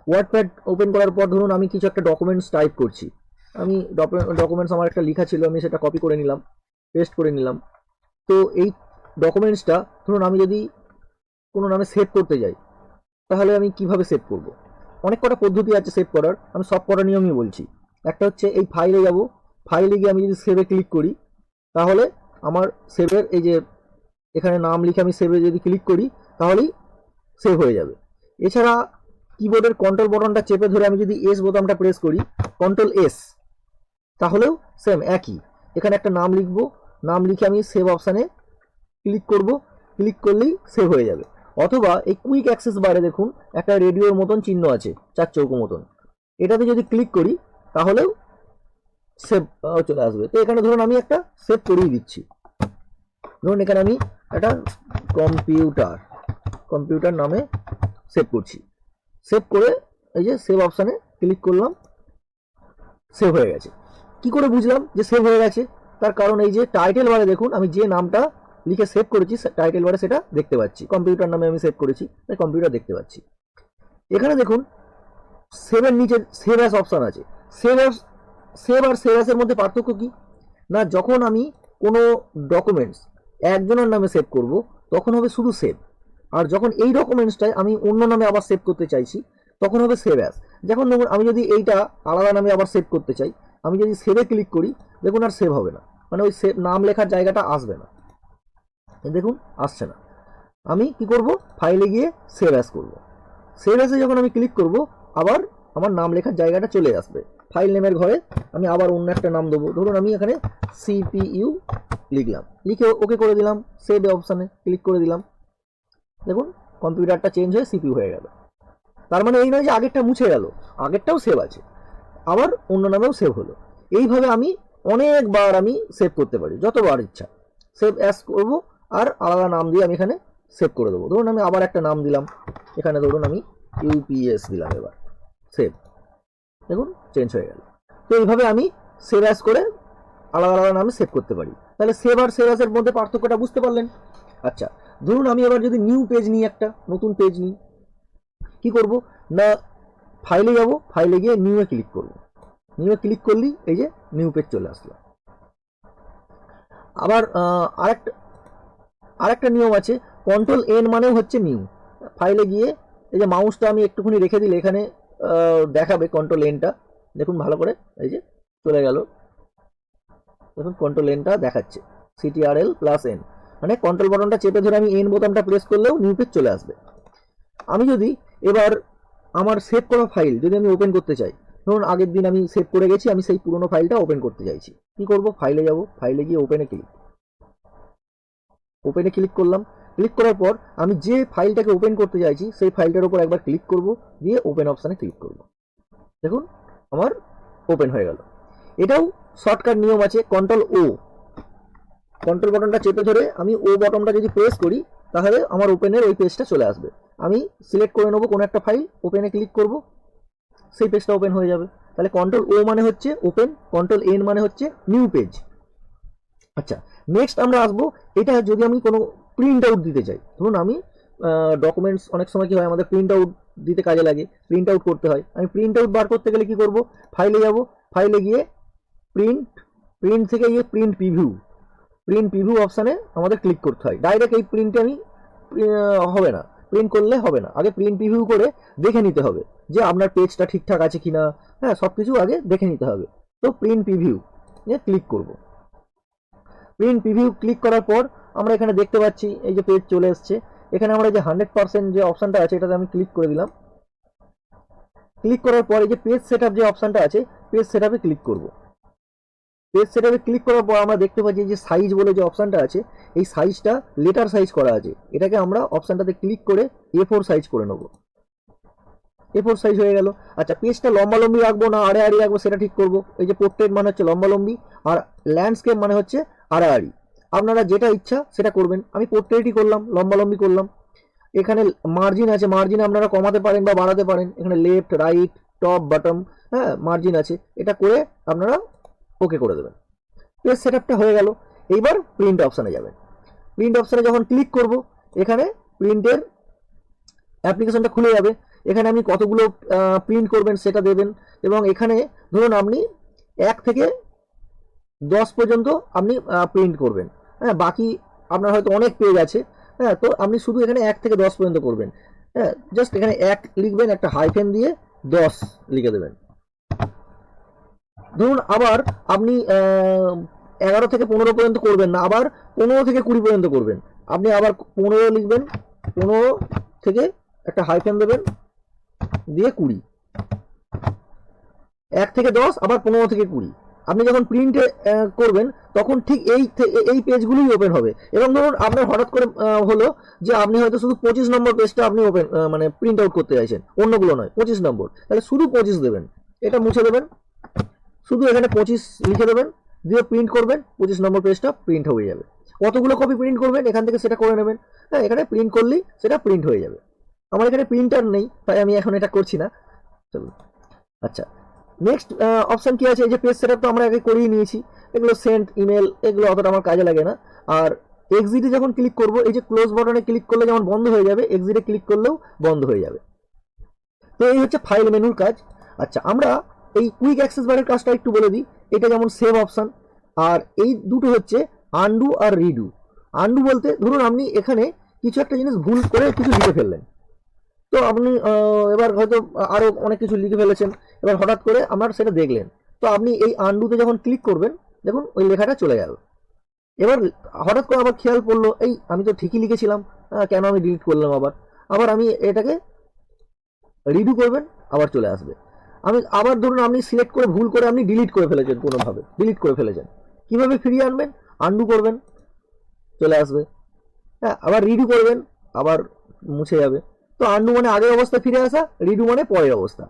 WordPad open করার পর ধরুন আমি কিছু একটা ডকুমেন্টস টাইপ করছি, আমি ডকুমেন্টস আমার একটা লেখা ছিল, আমি সেটা কপি করে নিলাম, পেস্ট করে নিলাম। তো এই ডকুমেন্টসটা ধরুন আমি যদি কোনো নামে সেভ করতে যাই, তাহলে আমি কিভাবে সেভ করব? অনেক কটা পদ্ধতি আছে সেভ করার, আমি সব কটা নিয়মই বলছি। একটা হচ্ছে এই ফাইলে যাব, ফাইলে গিয়ে আমি যদি সেভে ক্লিক করি, তাহলে আমার সেভের এই যে এখানে নাম লিখে আমি সেভে যদি ক্লিক করি, তাহলেই সেভ হয়ে যাবে। এছাড়া কিবোর্ডের কন্ট্রোল বাটনটা চেপে ধরে আমি যদি এস বোতামটা প্রেস করি, কন্ট্রোল এস, তাহলেও সেম একই। এখানে একটা নাম লিখবো, নাম লিখে আমি সেভ অপশানে ক্লিক করব, ক্লিক করলেই সেভ হয়ে যাবে। অথবা এই কুইক অ্যাক্সেস বারে দেখুন একটা রেডিওর মতন চিহ্ন আছে, চার চৌকো মতন, এটাতে যদি ক্লিক করি তাহলেও সেভ চলে আসবে। তো এখানে ধরুন আমি একটা সেভ করিয়ে দিচ্ছি, ধরুন এখানে আমি একটা কম্পিউটার নামে সেভ করছি। সেভ করে এই যে সেভ অপশানে ক্লিক করলাম, সেভ হয়ে গেছে। কি করে বুঝলাম যে সেভ হয়ে গেছে? তার কারণ এই যে টাইটেল বারে দেখুন আমি যে নামটা লিখে সেভ করেছি, টাইটেল বারে সেটা দেখতে পাচ্ছি। কম্পিউটার নামে আমি সেভ করেছি, তাই কম্পিউটার দেখতে পাচ্ছি। এখানে দেখুন সেভের নিচে সেভ অ্যাস অপশান আছে। সেভ আর সেভ অ্যাসের মধ্যে পার্থক্য কি না, যখন আমি কোনো ডকুমেন্টস একজনের নামে সেভ করব তখন হবে শুধু সেভ, আর যখন এই ডকুমেন্টসটাই আমি অন্য নামে আবার সেভ করতে চাইছি তখন হবে সেভ অ্যাস। যখন দেখুন আমি যদি এইটা আলাদা নামে আবার সেভ করতে চাই, আমি যদি সেভে ক্লিক করি দেখুন আর সেভ হবে না, মানে ওই সেভ নাম লেখার জায়গাটা আসবে না, দেখুন আসছে না। আমি কি করব, ফাইলে গিয়ে সেভ অ্যাস করব। সেভ অ্যাসে যখন আমি ক্লিক করব আবার আমার নাম লেখার জায়গাটা চলে আসবে। ফাইল নেমের ঘরে আমি আবার অন্য একটা নাম দেবো, ধরুন আমি এখানে CPU লিখলাম, লিখে ওকে করে দিলাম, সেভ অপশানে ক্লিক করে দিলাম, দেখুন কম্পিউটারটা চেঞ্জ হয়ে CPU হয়ে গেল। তার মানে এই নয় যে আগেরটা মুছে গেল, আগেরটাও সেভ আছে, আবার অন্য নামেও সেভ হলো। এইভাবে আমি অনেকবার আমি সেভ করতে পারি, যতবার ইচ্ছা সেভ অ্যাস করব, আর আলাদা নাম দিয়ে আমি এখানে সেভ করে দেবো। ধরুন আমি আবার একটা নাম দিলাম, এখানে ধরুন আমি UPS দিলাম, এবার সেভ, দেখুন চেঞ্জ হয়ে গেল। তো এইভাবে আমি সেভ অ্যাস করে আলাদা আলাদা নামে সেভ করতে পারি। তাহলে সেভ আর সেভ অ্যাসের মধ্যে পার্থক্যটা বুঝতে পারলেন? আচ্ছা, ধরুন আমি এবার যদি নিউ পেজ নিই, একটা নতুন পেজ নিই, কি করব না, ফাইলে যাব, ফাইলে গিয়ে নিউ এ ক্লিক করব, নিউ এ ক্লিক করলেই এই যে নিউ পেজ চলে আসলো। আবার আরেকটা নিয়ম আছে, কন্ট্রোল এন মানেও হচ্ছে নিউ। ফাইলে গিয়ে এই যে মাউসটা আমি একটুখানি রেখে দিলে এখানে দেখাবে কন্ট্রোল এনটা, দেখুন ভালো করে, এই যে চলে গেল, দেখুন কন্ট্রোল এনটা দেখাচ্ছে, CTRL+N, মানে কন্ট্রোল বাটনটা চেপে ধরে আমি এন বোতামটা প্রেস করলেও নিউ পেজ চলে আসবে। আমি যদি এবার আমার সেভ করা ফাইল যদি আমি ওপেন করতে চাই, ধরুন আগের দিন আমি সেভ করে গেছি, আমি সেই পুরোনো ফাইলটা ওপেন করতে চাইছি, কি করব, ফাইলে যাব, ফাইলে গিয়ে ওপেনে ক্লিক করলাম। ক্লিক করার পর আমি যে ফাইলটাকে ওপেন করতে চাইছি সেই ফাইলটার উপর একবার ক্লিক করব, দিয়ে ওপেন অপশানে ক্লিক করব, দেখুন আমার ওপেন হয়ে গেল। এটাও শর্টকাট নিয়ম আছে, কন্ট্রোল বাটনটা চেপে ধরে আমি ও বাটনটা যদি প্রেস করি তাহলে আমার ওপেনের ওই পেজটা চলে আসবে। আমি সিলেক্ট করে নেবো কোনো একটা ফাইল, ওপেনে ক্লিক করব, সেই পেজটা ওপেন হয়ে যাবে। তাহলে কন্ট্রোল ও মানে হচ্ছে ওপেন, কন্ট্রোল এন মানে হচ্ছে নিউ পেজ। আচ্ছা, নেক্সট আমরা আসবো, এটা যদি আমি কোনো প্রিন্ট আউট দিতে চাই, ধরুন আমি ডকুমেন্টস অনেক সময় কি হয় আমাদের প্রিন্ট আউট দিতে কাজে লাগে, প্রিন্ট আউট করতে হয়। আমি প্রিন্ট আউট বার করতে গেলে কি করব, ফাইলে যাব, ফাইলে গিয়ে প্রিন্ট থেকে গিয়ে প্রিন্ট প্রিভিউ অপশানে আমাদের ক্লিক করতে হয়। ডাইরেক্ট এই প্রিন্টে আমি হবে না, প্রিন্ট করলে হবে না, আগে প্রিন্ট প্রিভিউ করে দেখে নিতে হবে যে আপনার পেজটা ঠিকঠাক আছে কিনা, হ্যাঁ সব কিছু আগে দেখে নিতে হবে। তো প্রিন্ট প্রিভিউ ক্লিক করব। প্রিন্ট প্রিভিউ ক্লিক করার পর আমরা এখানে দেখতে পাচ্ছি এই যে পেজ চলে এসছে। এখানে আমরা যে 100% যে অপশানটা আছে এটাতে আমি ক্লিক করে দিলাম। ক্লিক করার পর এই যে পেজ সেটআপ যে অপশানটা আছে, পেজ সেটআপে ক্লিক করব। পেজ সেটআপে ক্লিক করার পর আমরা দেখতে পাচ্ছি যে সাইজ বলে যে অপশানটা আছে, এই সাইজটা লেটার সাইজ করা আছে, এটাকে আমরা অপশানটাতে ক্লিক করে A4 সাইজ করে নেব। A4 সাইজ হয়ে গেল। আচ্ছা, পেজটা লম্বালম্বি রাখবো না আড়াআড়ি রাখবো সেটা ঠিক করব। এই যে পোর্ট্রেট মানে হচ্ছে লম্বালম্বি, আর ল্যান্ডস্কেপ মানে হচ্ছে আড়াআড়ি। আপনারা যেটা ইচ্ছা সেটা করবেন, আমি পোর্ট্রেটই করলাম, লম্বালম্বি করলাম। এখানে মার্জিন আছে, মার্জিন আপনারা কমাতে পারেন বা বাড়াতে পারেন, এখানে লেফট রাইট টপ বটম, হ্যাঁ মার্জিন আছে, এটা করে আপনারা ওকে করে দেবেন। পেজ সেটআপটা হয়ে গেল। এইবার প্রিন্ট অপশানে যাবেন। প্রিন্ট অপশানে যখন ক্লিক করব, এখানে প্রিন্টের অ্যাপ্লিকেশনটা খুলে যাবে। এখানে আপনি কতগুলো প্রিন্ট করবেন সেটা দেবেন, এবং এখানে ধরুন আপনি 1 থেকে 10 পর্যন্ত আপনি প্রিন্ট করবেন। হ্যাঁ, বাকি আপনার হয়তো অনেক পেজ আছে। হ্যাঁ, তো আপনি শুধু এখানে 1 থেকে 10 পর্যন্ত করবেন। হ্যাঁ, জাস্ট এখানে 1 লিখবেন, একটা হাইফেন দিয়ে 10 লিখে দেবেন। ধরুন আবার আপনি 11 থেকে 15 পর্যন্ত করবেন না, আবার 15 থেকে 20 পর্যন্ত করবেন। আপনি আবার 15 লিখবেন, 15 থেকে একটা হাইফেন দেবেন দিয়ে 20, 1 থেকে 10 আবার 15 থেকে 20। আপনি যখন প্রিন্টে করবেন তখন ঠিক এই পেজগুলোই ওপেন হবে। এবং ধরুন আপনার হঠাৎ করে হলো যে আপনি হয়তো শুধু 25 নম্বর পেজটা আপনি ওপেন মানে প্রিন্ট আউট করতে চাইছেন, অন্যগুলো নয়, 25 নম্বর, তাহলে শুধু 25 দেবেন। এটা মুছে দেবেন, শুধু এখানে 25 লিখে দেবেন, দিয়ে প্রিন্ট করবেন, 25 নম্বর পেজটা প্রিন্ট হয়ে যাবে। কতগুলো কপি প্রিন্ট করবেন এখান থেকে সেটা করে নেবেন। হ্যাঁ, এখানে প্রিন্ট করলেই সেটা প্রিন্ট হয়ে যাবে। আমার এখানে প্রিন্টার নেই, তাই আমি এখন এটা করছি না। চলুন। আচ্ছা, নেক্সট অপশন কি আছে? এই যে পেজ সেটআপ তো আমরা আগে করিয়ে নিয়েছি, এগুলো সেন্ড ইমেল, এগুলো অতটা আমার কাজে লাগে না। আর এক্সিটে যখন ক্লিক করব, এই যে ক্লোজ বাটনে ক্লিক করলে যেমন বন্ধ হয়ে যাবে, এক্সিটে ক্লিক করলেও বন্ধ হয়ে যাবে। তো এই হচ্ছে ফাইল মেনুর কাজ। আচ্ছা, আমরা এই কুইক অ্যাক্সেস বারের কাজটা একটু বলে দিই। এটা যেমন সেভ অপশন, আর এই দুটো হচ্ছে আনডু আর রিডু। আনডু বলতে ধরুন আপনি এখানে কিছু একটা জিনিস ভুল করে কিছু লিখে ফেললেন, তো আপনি এবার হয়তো আরো অনেক কিছু লিখে ফেলেছেন, এবার হঠাৎ করে আমার সেটা দেখলেন, তো আপনি এই আনডুতে যখন ক্লিক করবেন, দেখুন ওই লেখাটা চলে গেল। এবার হঠাৎ করে আবার খেয়াল পড়লো, এই আমি তো ঠিকই লিখেছিলাম, কেন আমি ডিলিট করলাম? আবার আবার আমি এটাকে রিডু করবেন, আবার চলে আসবে। আমি আবার ধরুন আপনি সিলেক্ট করে ভুল করে আপনি ডিলিট করে ফেলেছেন, কোনোভাবে ডিলিট করে ফেলেছেন, কিভাবে ফিরিয়ে আনবেন? আনডু করবেন, চলে আসবে। হ্যাঁ, আবার রিডু করবেন, আবার মুছে যাবে। তো আনডু মানে আগের অবস্থা ফিরে আসা, রিডু মানে পরের অবস্থা।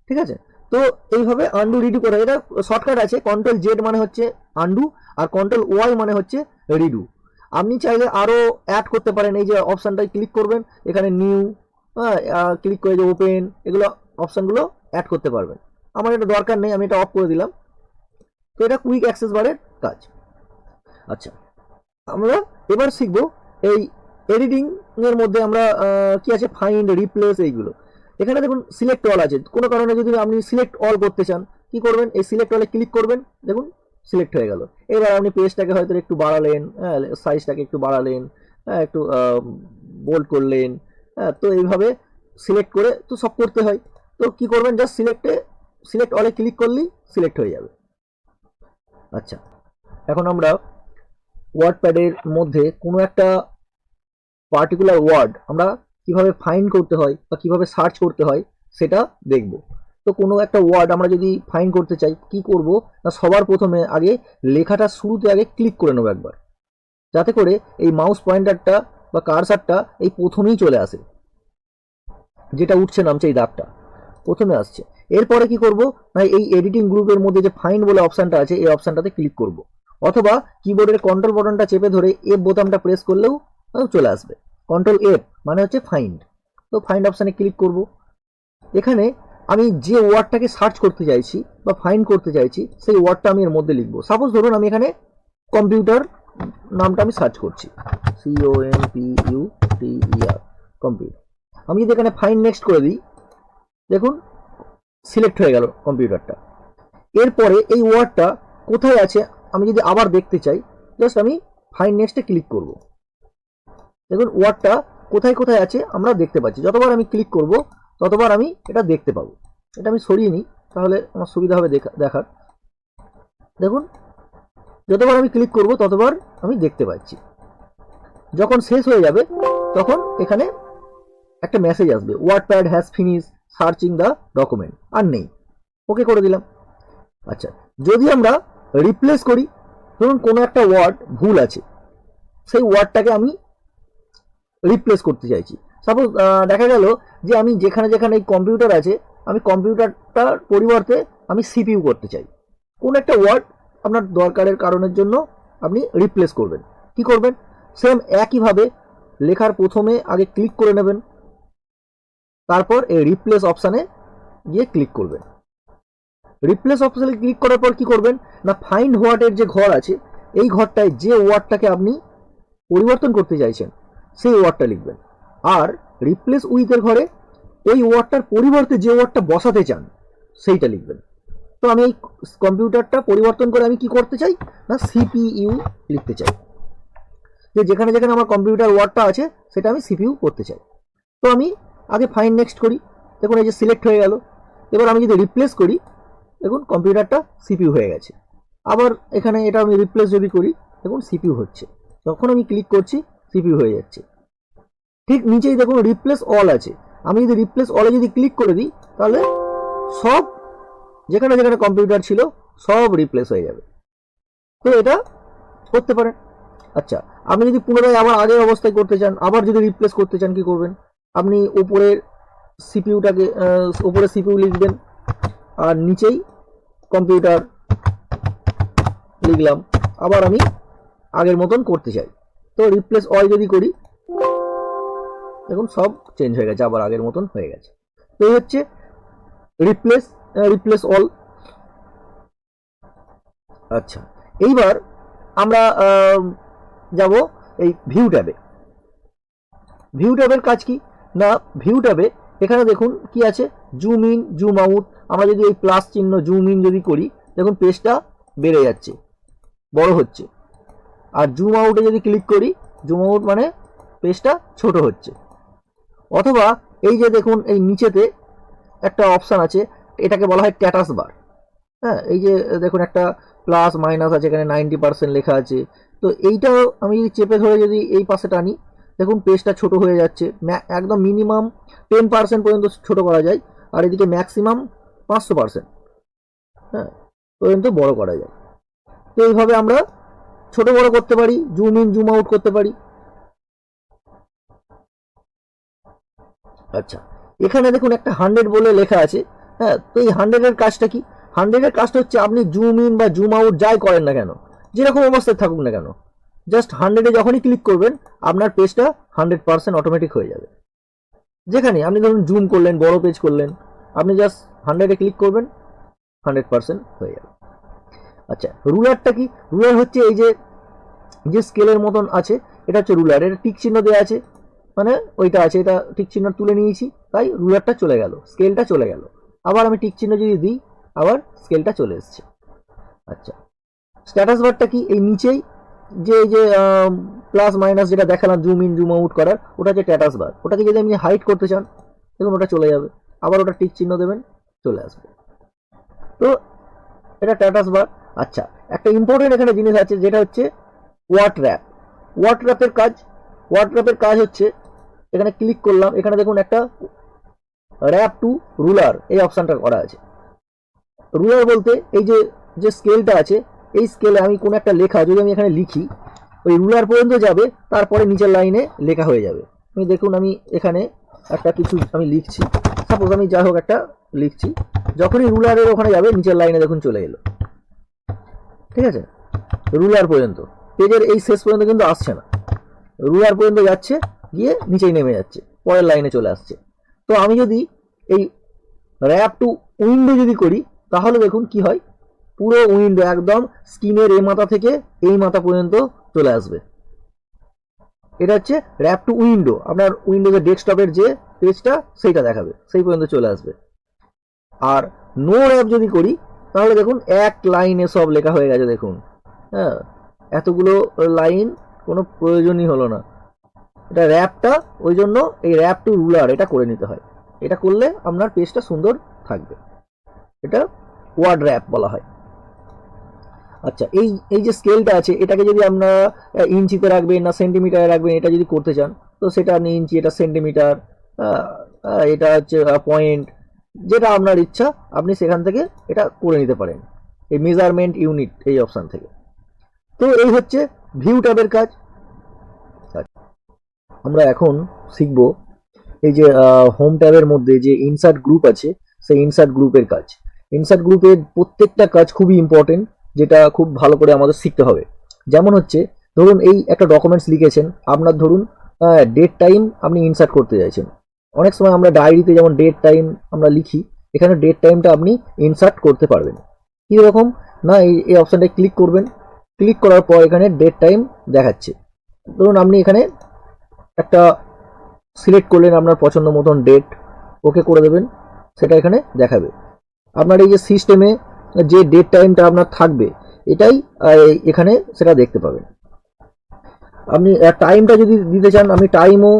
ঠিক আছে? তো এইভাবে আনডু রিডু করা, এটা শর্টকাট আছে। কন্ট্রোল জেড মানে হচ্ছে আনডু, আর কন্ট্রোল ওয়াই মানে হচ্ছে রিডু। আপনি চাইলে আরো অ্যাড করতে পারেন। এই যে অপশনটায় ক্লিক করবেন, এখানে নিউ, ক্লিক করে যে ওপেন, এগুলো অপশনগুলো অ্যাড করতে পারবেন। আমার এটা দরকার নেই, আমি এটা অফ করে দিলাম। তো এটা কুইক অ্যাক্সেস বারের কাজ। আচ্ছা, আমরা এবার শিখব এই এডিটিং এর মধ্যে আমরা কি আছে, ফাইন্ড, রিপ্লেস, এইগুলো। এখানে দেখুন সিলেক্ট অল আছে। কোনো কারণে যদি আপনি সিলেক্ট অল করতে চান, কি করবেন? এই সিলেক্ট অলে ক্লিক করবেন, দেখুন সিলেক্ট হয়ে গেল। এবার আপনি পেজটাকে হয়তো একটু বাড়ালেন, হ্যাঁ, সাইজটাকে একটু বাড়ালেন, হ্যাঁ, একটু বোল্ড করলেন। হ্যাঁ, তো এইভাবে সিলেক্ট করে তো সব করতে হয়। তো কি করবেন? জাস্ট সিলেক্ট অলে ক্লিক করলেই সিলেক্ট হয়ে যাবে। আচ্ছা, এখন আমরা ওয়ার্ডপ্যাডের মধ্যে কোনো একটা পার্টিকুলার ওয়ার্ড আমরা কিভাবে ফাইন্ড করতে হয় বা কিভাবে সার্চ করতে হয় সেটা দেখব। তো কোনো একটা ওয়ার্ড আমরা যদি ফাইন্ড করতে চাই, কি করব না, সবার প্রথমে আগে লেখাটা শুরুতে আগে ক্লিক করে নেবো একবার, যাতে করে এই মাউস পয়েন্টারটা বা কার্সারটা এই প্রথমেই চলে আসে, যেটা উঠছে নামছে এই দাগটা প্রথমে আসছে। এরপরে কি করব না, এই এডিটিং গ্রুপের মধ্যে যে ফাইন্ড বলে অপশনটা আছে, এই অপশনটাতে ক্লিক করব, অথবা কিবোর্ডের কন্ট্রোল বাটনটা চেপে ধরে এফ বোতামটা প্রেস করলেও চলে আসবে। কন্ট্রোল এফ মানে হচ্ছে ফাইন্ড। তো ফাইন্ড অপশানে ক্লিক করব। এখানে আমি যে ওয়ার্ডটাকে সার্চ করতে চাইছি বা ফাইন্ড করতে চাইছি, সেই ওয়ার্ডটা আমি এর মধ্যে লিখবো। সাপোজ ধরুন আমি এখানে কম্পিউটার নামটা আমি সার্চ করছি, COMPUTER, কম্পিউটার। আমি যদি এখানে ফাইন্ড নেক্সট করে দিই, দেখুন সিলেক্ট হয়ে গেল কম্পিউটারটা। এরপরে এই ওয়ার্ডটা কোথায় আছে আমি যদি আবার দেখতে চাই, জাস্ট আমি ফাইন্ড নেক্সটে ক্লিক করব। দেখুন ওয়ার্ডটা কোথায় কোথায় আছে আমরা দেখতে পাচ্ছি। যতবার আমি ক্লিক করব ততবার আমি এটা দেখতে পাবো। এটা আমি সরিয়ে নিই, তাহলে আমার সুবিধা হবে দেখার। দেখুন যতবার আমি ক্লিক করব ততবার আমি দেখতে পাচ্ছি। যখন শেষ হয়ে যাবে তখন এখানে একটা মেসেজ আসবে, WordPad has finish searching the document, আর নেই, ওকে করে দিলাম। আচ্ছা, যদি আমরা রিপ্লেস করি, ধরুন কোনো একটা ওয়ার্ড ভুল আছে, সেই ওয়ার্ডটাকে আমি রিপ্লেস করতে চাইছি। সাপোজ দেখা গেল যে আমি যেখানে যেখানে এই কম্পিউটার আছে, আমি কম্পিউটারটার পরিবর্তে আমি সিপিইউ করতে চাই। কোন একটা ওয়ার্ড আপনার দরকারের কারণের জন্য আপনি রিপ্লেস করবেন, কি করবেন? সেম একইভাবে লেখার প্রথমে আগে ক্লিক করে নেবেন, তারপর এই রিপ্লেস অপশানে গিয়ে ক্লিক করবেন। রিপ্লেস অপশানে ক্লিক করার পর কি করবেন না, ফাইন্ড ওয়ার্ডের যে ঘর আছে, এই ঘরটায় যে ওয়ার্ডটাকে আপনি পরিবর্তন করতে চাইছেন সেই ওয়ার্ডটা লিখবেন। আর রিপ্লেস উইথের ঘরে ওই ওয়ার্ডটার পরিবর্তে যে ওয়ার্ডটা বসাতে চান সেইটা লিখবেন। তো আমি এই কম্পিউটারটা পরিবর্তন করে আমি কি করতে চাই না সিপিইউ লিখতে চাই, যে যেখানে যেখানে আমার কম্পিউটার ওয়ার্ডটা আছে সেটা আমি সিপিইউ করতে চাই। তো আমি আগে ফাইন নেক্সট করি, দেখুন এই যে সিলেক্ট হয়ে গেল। এবার আমি যদি রিপ্লেস করি, দেখুন কম্পিউটারটা সিপিইউ হয়ে গেছে। আবার এখানে এটা আমি রিপ্লেস যদি করি, দেখুন সিপিইউ হচ্ছে। যখন আমি ক্লিক করছি সিপিইউ হয়ে যাচ্ছে। ঠিক নিচেই দেখুন রিপ্লেস অল আছে, আমি যদি রিপ্লেস অলে যদি ক্লিক করে দিই তাহলে সব যেখানে যেখানে কম্পিউটার ছিল সব রিপ্লেস হয়ে যাবে। তো এটা করতে পারেন। আচ্ছা, আপনি যদি পুনরায় আবার আগের অবস্থায় করতে চান, আবার যদি রিপ্লেস করতে চান, কি করবেন, আপনি উপরের সিপিইউটাকে উপরে সিপিইউ লিখবেন আর নিচেই কম্পিউটার লিখলাম। আবার আমি আগের মতন করতে চাই, তো রিপ্লেস অল যদি করি, দেখুন সব চেঞ্জ হয়ে গেছে, আবার আগের মতন হয়ে গেছে। তো এই হচ্ছে রিপ্লেস অল। আচ্ছা, এইবার আমরা যাব এই ভিউ ট্যাবে। ভিউ ট্যাবের কাজ কি না, ভিউ ট্যাবে এখানে দেখুন কি আছে, জুম ইন জুম আউট। আমরা যদি এই প্লাস চিহ্ন জুম ইন যদি করি, দেখুন পেজটা বেড়ে যাচ্ছে, বড় হচ্ছে। আর জুম আউটে যদি ক্লিক করি, জুম আউট মানে পেজটা ছোট হচ্ছে। অথবা এই যে দেখুন এই নিচেতে একটা অপশান আছে, এটাকে বলা হয় স্ট্যাটাস বার। হ্যাঁ, এই যে দেখুন একটা প্লাস মাইনাস আছে, এখানে 90% লেখা আছে। তো এইটাও আমি চেপে ধরে যদি এই পাশে টানি, দেখুন পেজটা ছোট হয়ে যাচ্ছে। একদম মিনিমাম 10% পর্যন্ত ছোট করা যায়, আর এদিকে ম্যাক্সিমাম 500% হ্যাঁ পর্যন্ত বড় করা যায়। তো এইভাবে আমরা ছোট বড় করতে পারি, জুম ইন জুম আউট করতে পারি। আচ্ছা, এখানে দেখুন একটা 100 বলে লেখা আছে। হ্যাঁ, তো এই 100-এর কাজটা কি, 100-এর কাজটা হচ্ছে আপনি জুম ইন বা জুম আউট যাই করেন না কেন, যেরকম অবস্থায় থাকুক না কেন, জাস্ট 100-এ যখনই ক্লিক করবেন আপনার পেজটা 100% অটোমেটিক হয়ে যাবে। যেখানে আপনি ধরুন জুম করলেন, বড় পেজ করলেন, আপনি জাস্ট 100-এ ক্লিক করবেন, 100% হয়ে যাবে। আচ্ছা, রুলারটা কি, রুলার হচ্ছে এই যে স্কেলের মতন আছে, এটা হচ্ছে রুলার। এটা টিক চিহ্ন দেওয়া আছে, মানে ওইটা আছে, এটা টিক চিহ্ন তুলে নিয়েছি, তাই রুলারটা চলে গেল, স্কেলটা চলে গেল। আবার আমি টিক চিহ্ন যদি দিই, আবার স্কেলটা চলে এসছে। আচ্ছা, স্ট্যাটাস বারটা কি, এই নিচেই যে প্লাস মাইনাস যেটা দেখালাম জুম ইন জুম আউট করার, ওটা হচ্ছে স্ট্যাটাস বার। ওটাকে যদি আপনি হাইড করতে চান, দেখুন ওটা চলে যাবে, আবার ওটা টিক চিহ্ন দেবেন, চলে আসবে। তো এটা স্ট্যাটাস বার। আচ্ছা, একটা ইম্পর্টেন্ট এখানে জিনিস আছে, যেটা হচ্ছে ওয়ার্ড র্যাপ। ওয়ার্ড র্যাপের কাজ হচ্ছে, এখানে ক্লিক করলাম, এখানে দেখুন একটা র্যাপ টু রুলার এই অপশনটা করা আছে। রুলার বলতে এই যে স্কেলটা আছে, এই স্কেলে আমি কোনো একটা লেখা যদি আমি এখানে লিখি, ওই রুলার পর্যন্ত যাবে, তারপরে নিচের লাইনে লেখা হয়ে যাবে। আমি দেখুন আমি এখানে একটা কিছু আমি লিখছি, সাপোজ আমি যাই হোক একটা লিখছি, যখনই রুলারের ওখানে যাবে নিচের লাইনে দেখুন চলে এলো। ঠিক আছে, রুলার পর্যন্ত, পেজের এই শেষ পর্যন্ত কিন্তু আসছে না, রুলার পর্যন্ত যাচ্ছে, গিয়ে নিচেই নেমে যাচ্ছে, পরের লাইনে চলে আসছে। তো আমি যদি এই র্যাপ টু উইন্ডো যদি করি, তাহলে দেখুন কি হয়, পুরো উইন্ডো একদম স্ক্রিনের এই মাথা থেকে এই মাথা পর্যন্ত চলে আসবে। এটা হচ্ছে র্যাপ টু উইন্ডো, আপনার উইন্ডোজের ডেস্কটপের যে পেজটা সেইটা দেখাবে, সেই পর্যন্ত চলে আসবে। আর নো র্যাপ যদি করি, তাহলে দেখুন এক লাইনে সব লেখা হয়ে গেছে, দেখুন। হ্যাঁ, এতগুলো লাইন কোনো প্রয়োজনই হলো না। এটা র্যাপটা, ওই জন্য এই র্যাপ টু রুলার এটা করে নিতে হয়। এটা করলে আপনার পেজটা সুন্দর থাকবে, এটা ওয়ার্ড র্যাপ বলা হয়। আচ্ছা, এই যে স্কেলটা আছে, এটাকে যদি আপনারা ইঞ্চিতে রাখবেন না সেন্টিমিটারে রাখবেন, এটা যদি করতে চান, তো সেটা আপনি ইঞ্চি, এটা সেন্টিমিটার, এটা হচ্ছে পয়েন্ট, যেটা আপনার ইচ্ছা আপনি সেখান থেকে এটা করে নিতে পারেন, এই মেজারমেন্ট ইউনিট এই অপশান থেকে। তো এই হচ্ছে ভিউ ট্যাবের কাজ। আমরা এখন শিখব এই যে হোম ট্যাবের মধ্যে যে ইনসার্ট গ্রুপ আছে, সেই ইনসার্ট গ্রুপের কাজ। ইনসার্ট গ্রুপের প্রত্যেকটা কাজ খুবই ইম্পর্টেন্ট, যেটা খুব ভালো করে আমাদের শিখতে হবে। যেমন হচ্ছে ধরুন এই একটা ডকুমেন্টস লিখেছেন, আপনার ধরুন ডেট টাইম আপনি ইনসার্ট করতে চাইছেন। অনেক সময় আমরা ডায়েরিতে যেমন ডেট টাইম আমরা লিখি, এখানে ডেট টাইমটা আপনি ইনসার্ট করতে পারবেন। কীরকম না, এই অপশানটায় ক্লিক করবেন, ক্লিক করার পর এখানে ডেট টাইম দেখাচ্ছে। ধরুন আপনি এখানে একটা সিলেক্ট করলেন আপনার পছন্দ মতন ডেট, ওকে করে দেবেন, সেটা এখানে দেখাবে। আপনার এই যে সিস্টেমে যে ডেট টাইমটা আপনার থাকবে এটাই এখানে সেটা দেখতে পাবেন। আপনি টাইমটা যদি দিতে চান আপনি টাইমও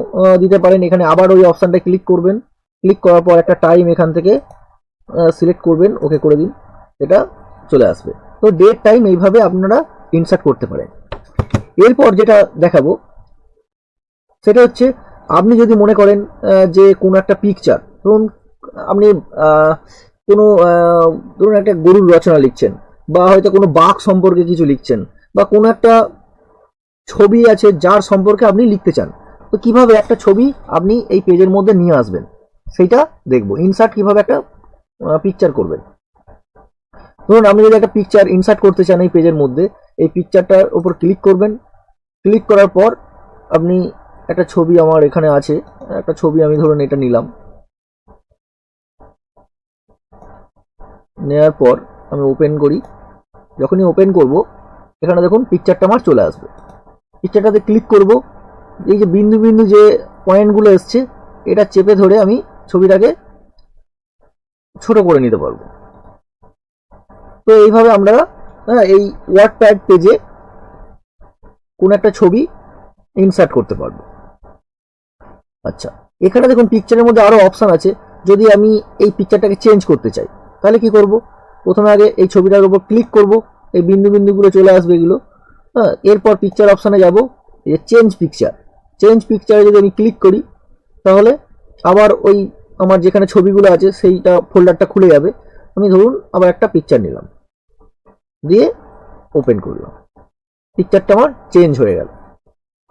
দিতে পারেন। এখানে আবার ওই অপশানটা ক্লিক করবেন, ক্লিক করার পর একটা টাইম এখান থেকে সিলেক্ট করবেন, ওকে করে দিন, এটা চলে আসবে। তো ডেট টাইম এইভাবে আপনারা ইনসার্ট করতে পারেন। এরপর যেটা দেখাবো সেটা হচ্ছে আপনি যদি মনে করেন যে কোনো একটা পিকচার, ধরুন আপনি কোনো ধরুন একটা গরুর রচনা লিখছেন, বা হয়তো কোনো বাঘ সম্পর্কে কিছু লিখছেন, বা কোনো একটা ছবি আছে যার সম্পর্কে আপনি লিখতে চান, তো কিভাবে একটা ছবি আপনি এই পেজের মধ্যে নিয়ে আসবেন সেইটা দেখবো। ইনসার্ট কিভাবে একটা পিকচার করবেন। ধরুন আপনি যদি একটা পিকচার ইনসার্ট করতে চান এই পেজের মধ্যে, এই পিকচারটার উপর ক্লিক করবেন, ক্লিক করার পর আপনি একটা ছবি আমার এখানে আছে, একটা ছবি আমি ধরুন এটা নিলাম, নেওয়ার পর আমি ওপেন করি। যখনই ওপেন করব এখানে দেখুন পিকচারটা আমার চলে আসবে। পিকচারটাতে ক্লিক করব, এই যে বিন্দু বিন্দু যে পয়েন্টগুলো এসছে এটা চেপে ধরে আমি ছবিটাকে ছোট করে নিতে পারবো। তো এইভাবে আমরা এই ওয়ার্ডপ্যাড পেজে কোনো একটা ছবি ইনসার্ট করতে পারবো। আচ্ছা, এখানে দেখুন পিকচারের মধ্যে আরো অপশন আছে। যদি আমি এই পিকচারটাকে চেঞ্জ করতে চাই তাহলে কি করব, প্রথমে আগে এই ছবিটার উপর ক্লিক করব, এই বিন্দু বিন্দুগুলো চলে আসবে এগুলো। এরপর পিকচার অপশানে যাব, এই চেঞ্জ পিকচার, চেঞ্জ পিকচারে যদি আমি ক্লিক করি তাহলে আবার ওই আমার যেখানে ছবিগুলো আছে সেইটা ফোল্ডারটা খুলে যাবে। আমি ধরুন আবার একটা পিকচার নিলাম, দিয়ে ওপেন করলাম, পিকচারটা আমার চেঞ্জ হয়ে গেল।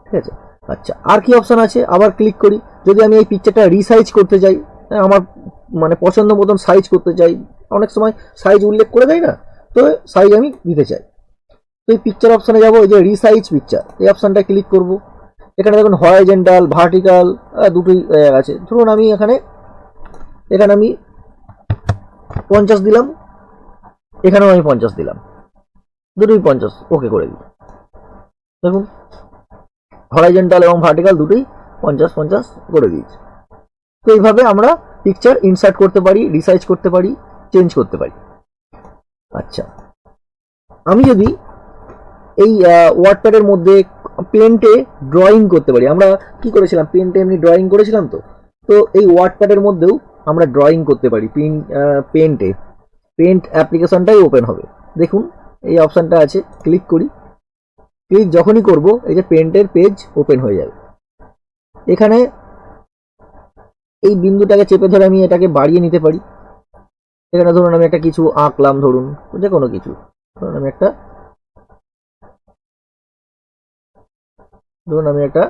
ঠিক আছে। আচ্ছা, আর কি অপশান আছে, আবার ক্লিক করি। যদি আমি এই পিকচারটা রিসাইজ করতে চাই, আমার মানে পছন্দ মতন সাইজ করতে চাই, অনেক সময় সাইজ উল্লেখ করে দেয় না, তো সাইজ আমি দিতে চাই, তো এই পিকচার অপশানে যাবো, এই যে রিসাইজ পিকচার এই অপশানটা ক্লিক করব। এখানে দেখুন হরাইজন্টাল ভার্টিক্যাল দুটোই আছে। ধরুন আমি এখানে আমি 50 দিলাম, এখানেও আমি 50 দিলাম, দুটোই 50, ওকে করে দিই। দেখুন হরাইজন্টাল এবং ভার্টিক্যাল দুটোই 50-50 করে দিয়েছি। তো এইভাবে আমরা পিকচার ইনসার্ট করতে পারি, রিসাইজ করতে পারি, চেঞ্জ করতে পারি। আচ্ছা, আমি যদি এই ওয়ার্ডপ্যাডের মধ্যে পেন্টে ড্রয়িং করতে পারি, আমরা কি করেছিলাম পেন্টে এমনি ড্রয়িং করেছিলাম, তো এই ওয়ার্ডপ্যাডের মধ্যেও আমরা ড্রয়িং করতে পারি। পেন্টে পেন্ট অ্যাপ্লিকেশনটাই ওপেন হবে। দেখুন এই অপশানটা আছে, ক্লিক করি, ক্লিক যখনই করব এই যে পেন্টের পেজ ওপেন হয়ে যাবে। এখানে এই বিন্দুটাকে চেপে ধরে আমি এটাকে বাড়িয়ে নিতে পারি। এখানে ধরুন আমি একটা কিছু আঁকলাম, ধরুন যে কোনো কিছু, ধরুন আমি একটা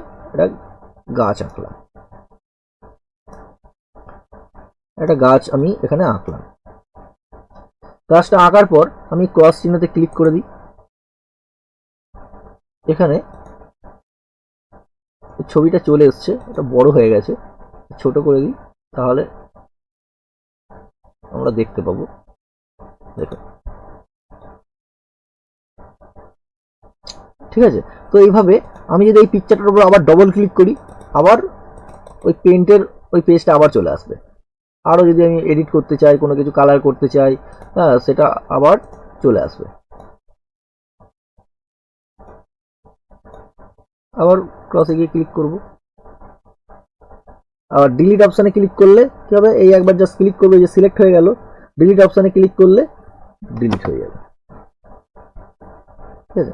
গাছ আঁকলাম, একটা গাছ আমি এখানে আঁকলাম। গাছটা আঁকার পর আমি ক্রস চিহ্নতে ক্লিক করে দিই। এখানে ছবিটা চলে এসছে, এটা বড় হয়ে গেছে, ছোট করে দিই, তাহলে আমরা দেখতে পাবো। দেখুন, ঠিক আছে। তো এইভাবে আমি যদি এই পিকচারটার উপর আবার ডবল ক্লিক করি, আবার ওই পেন্টের ওই পেজটা আবার চলে আসবে। আরও যদি আমি এডিট করতে চাই, কোনো কিছু কালার করতে চাই, সেটা আবার চলে আসবে। আবার ক্রসে গিয়ে ক্লিক করব, আবার ডিলিট অপশানে ক্লিক করলে কি হবে, এই একবার জাস্ট ক্লিক করবে, যে সিলেক্ট হয়ে গেল, ডিলিট অপশানে ক্লিক করলে ডিলিট হয়ে যাবে। ঠিক আছে।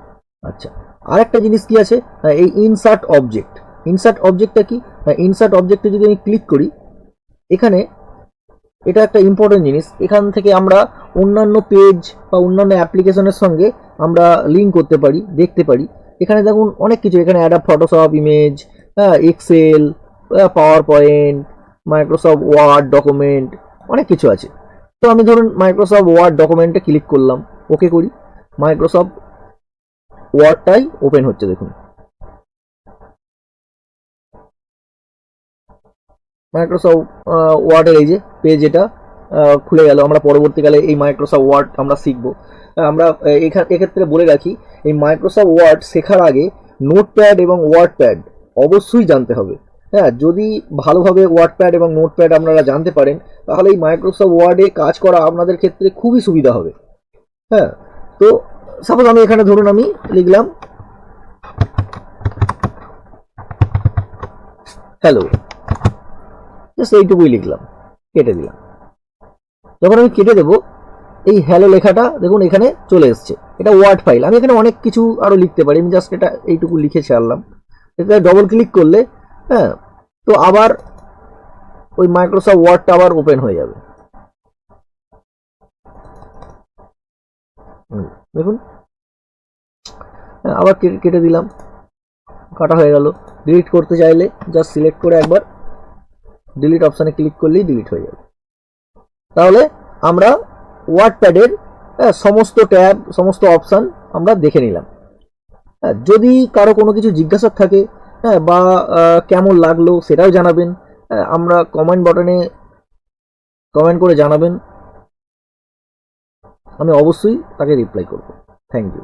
আচ্ছা, আর একটা জিনিস কি আছে, এই ইনসার্ট অবজেক্ট। ইনসার্ট অবজেক্টটা কি, ইনসার্ট অবজেক্টে যদি আমি ক্লিক করি, এখানে এটা একটা ইম্পর্টেন্ট জিনিস, এখান থেকে আমরা অন্যান্য পেজ বা অন্যান্য অ্যাপ্লিকেশনের সঙ্গে আমরা লিঙ্ক করতে পারি, দেখতে পারি। এখানে দেখুন অনেক কিছু, এখানে Adobe Photoshop, image, Excel, PowerPoint, Microsoft Word document, অনেক কিছু আছে। তো আমি ধরুন মাইক্রোসফট ওয়ার্ড ডকুমেন্টে ক্লিক করলাম, ওকে করি, মাইক্রোসফট ওয়ার্ডটাই ওপেন হচ্ছে। দেখুন মাইক্রোসফট ওয়ার্ডের এই যে পেজ, এটা খুলে গেল। আমরা পরবর্তীকালে এই মাইক্রোসফট ওয়ার্ড আমরা শিখবো। আমরা এক্ষেত্রে বলে রাখি, এই মাইক্রোসফট ওয়ার্ড শেখার আগে নোটপ্যাড এবং ওয়ার্ডপ্যাড অবশ্যই জানতে হবে। হ্যাঁ, যদি ভালোভাবে ওয়ার্ডপ্যাড এবং নোটপ্যাড আপনারা জানতে পারেন তাহলে এই মাইক্রোসফট ওয়ার্ডে কাজ করা আপনাদের ক্ষেত্রে খুবই সুবিধা হবে। হ্যাঁ, তো সাপোজ আমি এখানে ধরুন আমি লিখলাম হ্যালো, জাস্ট এইটুকুই লিখলাম, কেটে দিলাম। যখন আমি কেটে দেবো এই হ্যালো লেখাটা দেখুন এখানে চলে এসছে। এটা ওয়ার্ড ফাইল, আমি এখানে অনেক কিছু আরো লিখতে পারি, আমি জাস্ট এটা এইটুকু লিখে ছাড়লাম। এটা ডবল ক্লিক করলে হ্যাঁ, তো আবার ওই মাইক্রোসফট ওয়ার্ডটা আবার ওপেন হয়ে যাবে। দেখুন আবার কেটে দিলাম, কাটা হয়ে গেল। ডিলিট করতে চাইলে জাস্ট সিলেক্ট করে একবার ডিলিট অপশানে ক্লিক করলেই ডিলিট হয়ে যাবে। তাহলে আমরা ওয়ার্ডপ্যাডের সমস্ত ট্যাব, সমস্ত অপশান আমরা দেখে নিলাম। যদি কারো কোনো কিছু জিজ্ঞাসা থাকে বা কেমন লাগলো সেটাও জানাবেন, আমরা কমেন্ট বাটনে কমেন্ট করে জানাবেন, আমি অবশ্যই তাকে রিপ্লাই করব। Thank you.